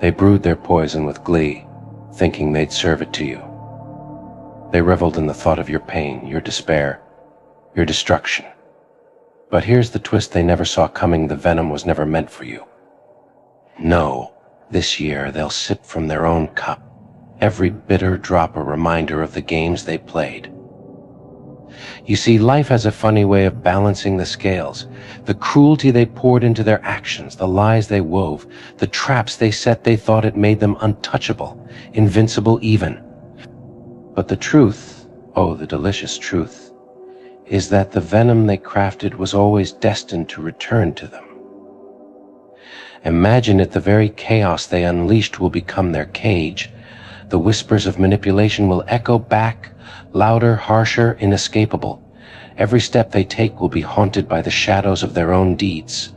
They brewed their poison with glee, thinking they'd serve it to you. They reveled in the thought of your pain, your despair, your destruction. But here's the twist they never saw coming: the venom was never meant for you. No, this year they'll sip from their own cup, every bitter drop a reminder of the games they played. You see, life has a funny way of balancing the scales. The cruelty they poured into their actions, the lies they wove, the traps they set they thought it made them untouchable, invincible even. But the truth, oh, the delicious truth, is that the venom they crafted was always destined to return to them. Imagine it, the very chaos they unleashed will become their cage. The whispers of manipulation will echo back, louder, harsher, inescapable. Every step they take will be haunted by the shadows of their own deeds.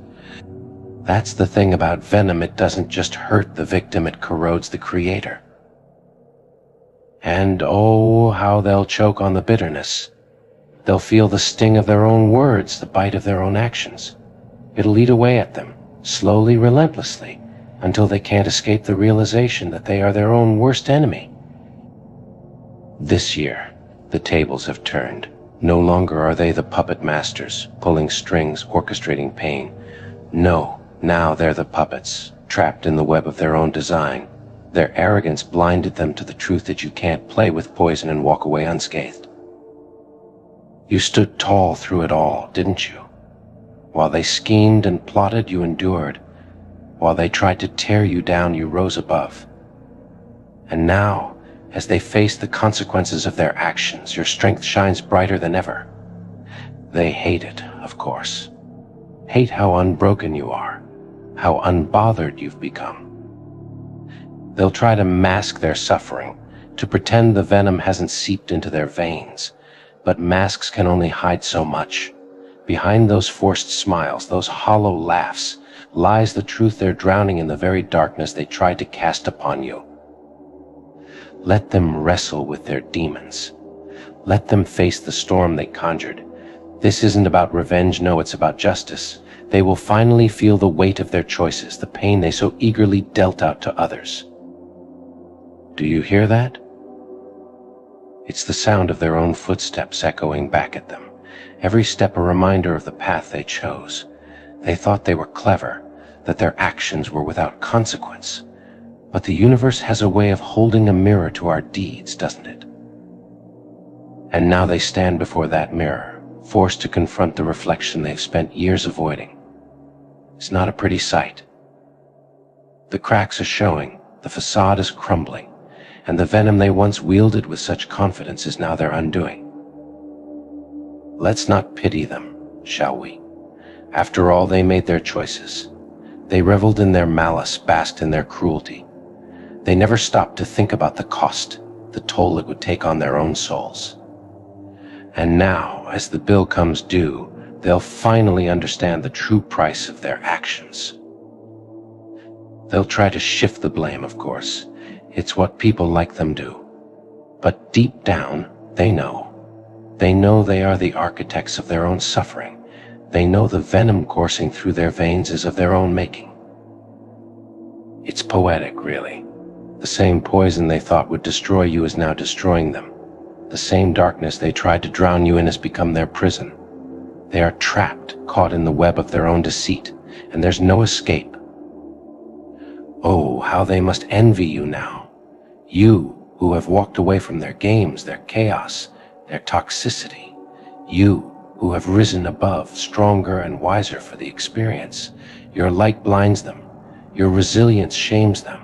That's the thing about venom: it doesn't just hurt the victim, it corrodes the creator. And oh, how they'll choke on the bitterness. They'll feel the sting of their own words, the bite of their own actions. It'll eat away at them, slowly, relentlessly, until they can't escape the realization that they are their own worst enemy. This year, the tables have turned. No longer are they the puppet masters, pulling strings, orchestrating pain. No, now they're the puppets, trapped in the web of their own design. Their arrogance blinded them to the truth that you can't play with poison and walk away unscathed. You stood tall through it all, didn't you? While they schemed and plotted, you endured. While they tried to tear you down, you rose above. And now, as they face the consequences of their actions, your strength shines brighter than ever. They hate it, of course. Hate how unbroken you are, how unbothered you've become. They'll try to mask their suffering, to pretend the venom hasn't seeped into their veins. But masks can only hide so much. Behind those forced smiles, those hollow laughs, lies the truth they're drowning in, the very darkness they tried to cast upon you. Let them wrestle with their demons. Let them face the storm they conjured. This isn't about revenge, no, it's about justice. They will finally feel the weight of their choices, the pain they so eagerly dealt out to others. Do you hear that? It's the sound of their own footsteps echoing back at them. Every step a reminder of the path they chose. They thought they were clever, that their actions were without consequence. But the universe has a way of holding a mirror to our deeds, doesn't it? And now they stand before that mirror, forced to confront the reflection they've spent years avoiding. It's not a pretty sight. The cracks are showing, the facade is crumbling, and the venom they once wielded with such confidence is now their undoing. Let's not pity them, shall we? After all, they made their choices. They reveled in their malice, basked in their cruelty. They never stopped to think about the cost, the toll it would take on their own souls. And now, as the bill comes due, they'll finally understand the true price of their actions. They'll try to shift the blame, of course. It's what people like them do. But deep down, they know. They know they are the architects of their own suffering. They know the venom coursing through their veins is of their own making. It's poetic, really. The same poison they thought would destroy you is now destroying them. The same darkness they tried to drown you in has become their prison. They are trapped, caught in the web of their own deceit, and there's no escape. Oh, how they must envy you now. You, who have walked away from their games, their chaos, their toxicity. You, who have risen above, stronger and wiser for the experience. Your light blinds them. Your resilience shames them.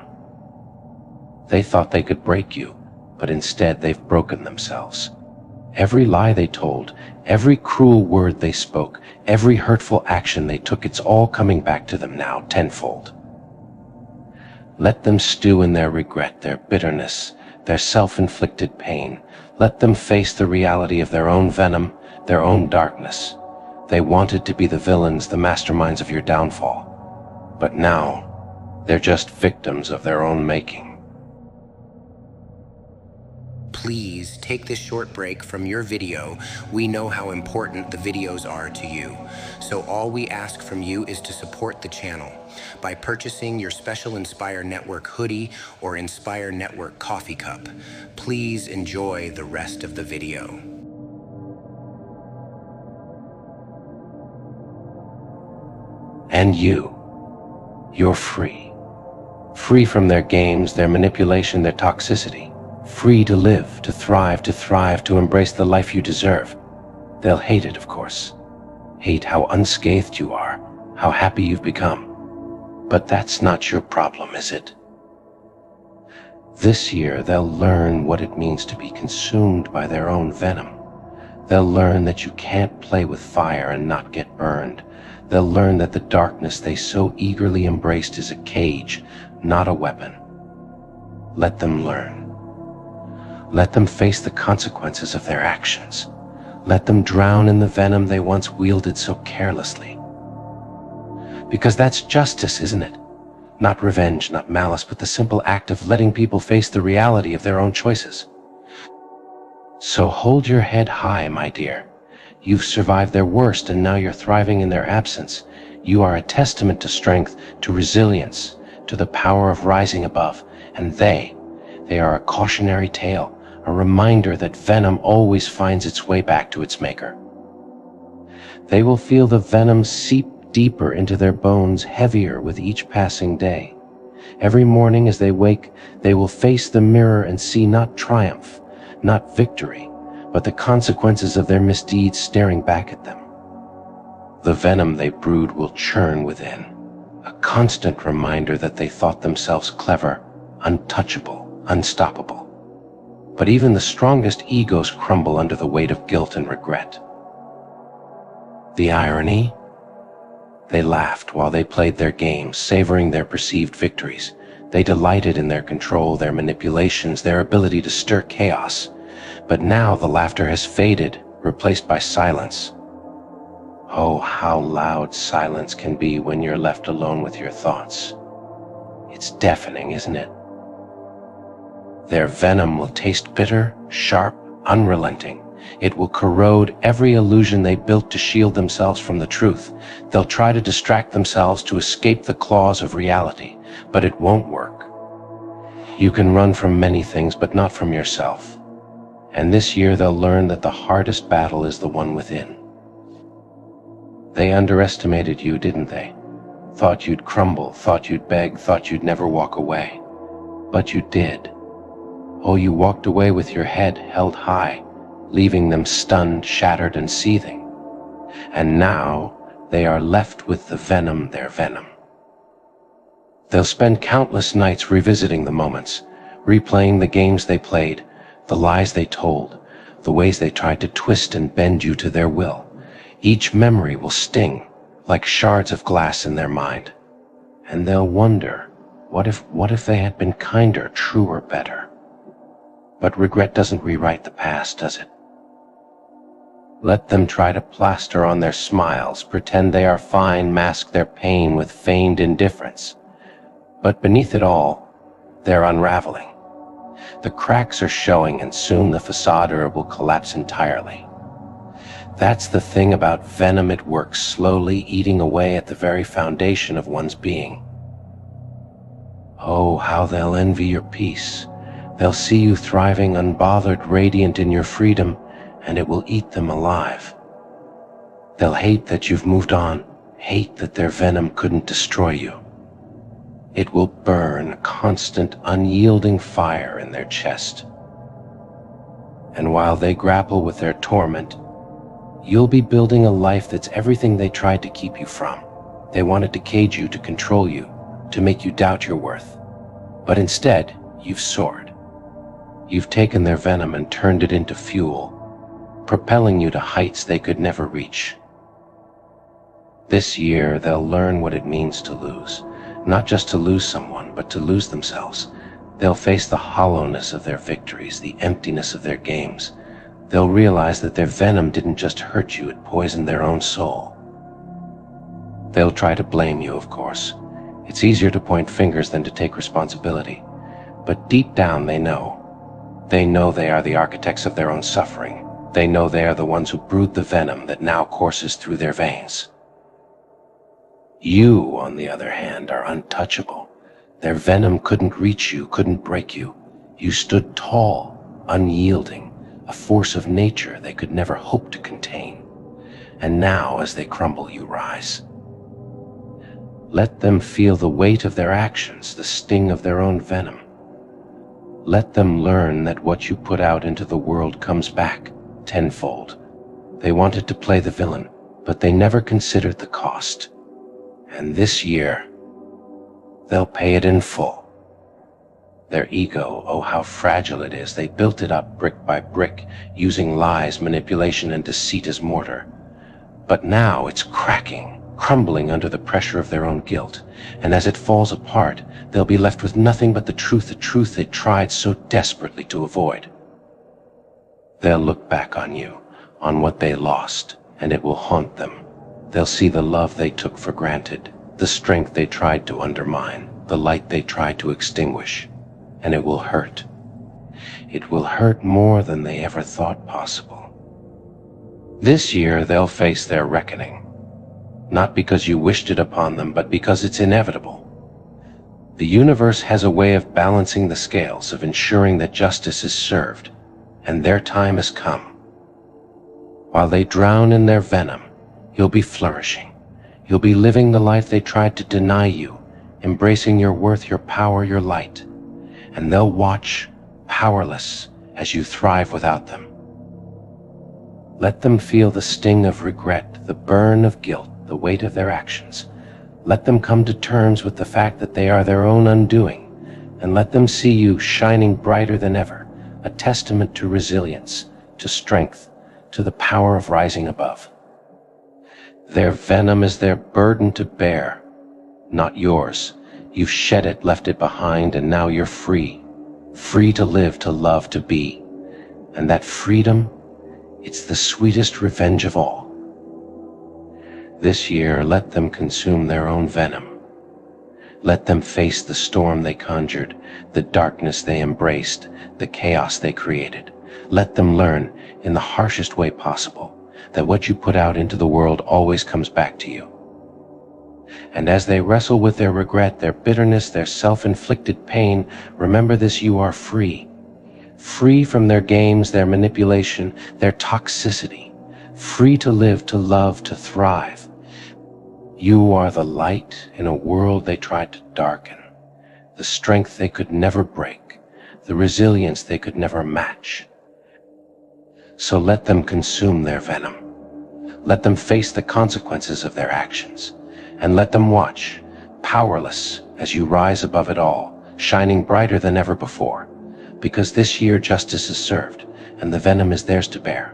They thought they could break you, but instead they've broken themselves. Every lie they told, every cruel word they spoke, every hurtful action they took, it's all coming back to them now, tenfold. Let them stew in their regret, their bitterness, their self-inflicted pain. Let them face the reality of their own venom, their own darkness. They wanted to be the villains, the masterminds of your downfall. But now, they're just victims of their own making. please take this short break from your video. We know how important the videos are to you. So all we ask from you is to support the channel by purchasing your special Inspire Network hoodie or Inspire Network coffee cup. Please enjoy the rest of the video. And you're free. Free from their games, their manipulation, their toxicity. Free to live, to thrive, to embrace the life you deserve. They'll hate it, of course. Hate how unscathed you are, how happy you've become. But that's not your problem, is it? This year, they'll learn what it means to be consumed by their own venom. They'll learn that you can't play with fire and not get burned. They'll learn that the darkness they so eagerly embraced is a cage, not a weapon. Let them learn. Let them face the consequences of their actions. Let them drown in the venom they once wielded so carelessly. Because that's justice, isn't it? Not revenge, not malice, but the simple act of letting people face the reality of their own choices. So hold your head high, my dear. You've survived their worst, and now you're thriving in their absence. You are a testament to strength, to resilience, to the power of rising above. And they are a cautionary tale, a reminder that venom always finds its way back to its maker. They will feel the venom seep deeper into their bones, heavier with each passing day. Every morning as they wake, they will face the mirror and see not triumph, not victory, but the consequences of their misdeeds staring back at them. The venom they brewed will churn within, a constant reminder that they thought themselves clever, untouchable, unstoppable. But even the strongest egos crumble under the weight of guilt and regret. The irony? They laughed while they played their games, savoring their perceived victories. They delighted in their control, their manipulations, their ability to stir chaos. But now the laughter has faded, replaced by silence. Oh, how loud silence can be when you're left alone with your thoughts. It's deafening, isn't it? Their venom will taste bitter, sharp, unrelenting. It will corrode every illusion they built to shield themselves from the truth. They'll try to distract themselves to escape the claws of reality, but it won't work. You can run from many things, but not from yourself. And this year they'll learn that the hardest battle is the one within. They underestimated you, didn't they? Thought you'd crumble, thought you'd beg, thought you'd never walk away. But you did. Oh, you walked away with your head held high, leaving them stunned, shattered, and seething. And now they are left with the venom, their venom. They'll spend countless nights revisiting the moments, replaying the games they played, the lies they told, the ways they tried to twist and bend you to their will. Each memory will sting like shards of glass in their mind. And they'll wonder, what if they had been kinder, truer, better? But regret doesn't rewrite the past, does it? Let them try to plaster on their smiles, pretend they are fine, mask their pain with feigned indifference. But beneath it all, they're unraveling. The cracks are showing, and soon the facade will collapse entirely. That's the thing about venom, it works slowly, eating away at the very foundation of one's being. Oh, how they'll envy your peace. They'll see you thriving, unbothered, radiant in your freedom, and it will eat them alive. They'll hate that you've moved on, hate that their venom couldn't destroy you. It will burn, constant, unyielding fire in their chest. And while they grapple with their torment, you'll be building a life that's everything they tried to keep you from. They wanted to cage you, to control you, to make you doubt your worth. But instead, you've soared. You've taken their venom and turned it into fuel, propelling you to heights they could never reach. This year, they'll learn what it means to lose. Not just to lose someone, but to lose themselves. They'll face the hollowness of their victories, the emptiness of their games. They'll realize that their venom didn't just hurt you, it poisoned their own soul. They'll try to blame you, of course. It's easier to point fingers than to take responsibility. But deep down they know. They know they are the architects of their own suffering. They know they are the ones who brewed the venom that now courses through their veins. You, on the other hand, are untouchable. Their venom couldn't reach you, couldn't break you. You stood tall, unyielding, a force of nature they could never hope to contain. And now, as they crumble, you rise. Let them feel the weight of their actions, the sting of their own venom. Let them learn that what you put out into the world comes back tenfold. They wanted to play the villain, but they never considered the cost. And this year, they'll pay it in full. Their ego, oh how fragile it is. They built it up brick by brick, using lies, manipulation, and deceit as mortar. But now it's cracking, crumbling under the pressure of their own guilt. And as it falls apart, they'll be left with nothing but the truth they tried so desperately to avoid. They'll look back on you, on what they lost, and it will haunt them. They'll see the love they took for granted, the strength they tried to undermine, the light they tried to extinguish, and it will hurt. It will hurt more than they ever thought possible. This year they'll face their reckoning, not because you wished it upon them, but because it's inevitable. The universe has a way of balancing the scales, of ensuring that justice is served, and their time has come. While they drown in their venom, you'll be flourishing. You'll be living the life they tried to deny you, embracing your worth, your power, your light. And they'll watch, powerless, as you thrive without them. Let them feel the sting of regret, the burn of guilt, the weight of their actions. Let them come to terms with the fact that they are their own undoing, and let them see you shining brighter than ever, a testament to resilience, to strength, to the power of rising above. Their venom is their burden to bear, not yours. You've shed it, left it behind, and now you're free. Free to live, to love, to be. And that freedom, it's the sweetest revenge of all. This year, let them consume their own venom. Let them face the storm they conjured, the darkness they embraced, the chaos they created. Let them learn, in the harshest way possible, that what you put out into the world always comes back to you. And as they wrestle with their regret, their bitterness, their self-inflicted pain, remember this: you are free. Free from their games, their manipulation, their toxicity. Free to live, to love, to thrive. You are the light in a world they tried to darken, the strength they could never break, the resilience they could never match. So let them consume their venom. Let them face the consequences of their actions, and let them watch, powerless, as you rise above it all, shining brighter than ever before, because this year justice is served, and the venom is theirs to bear.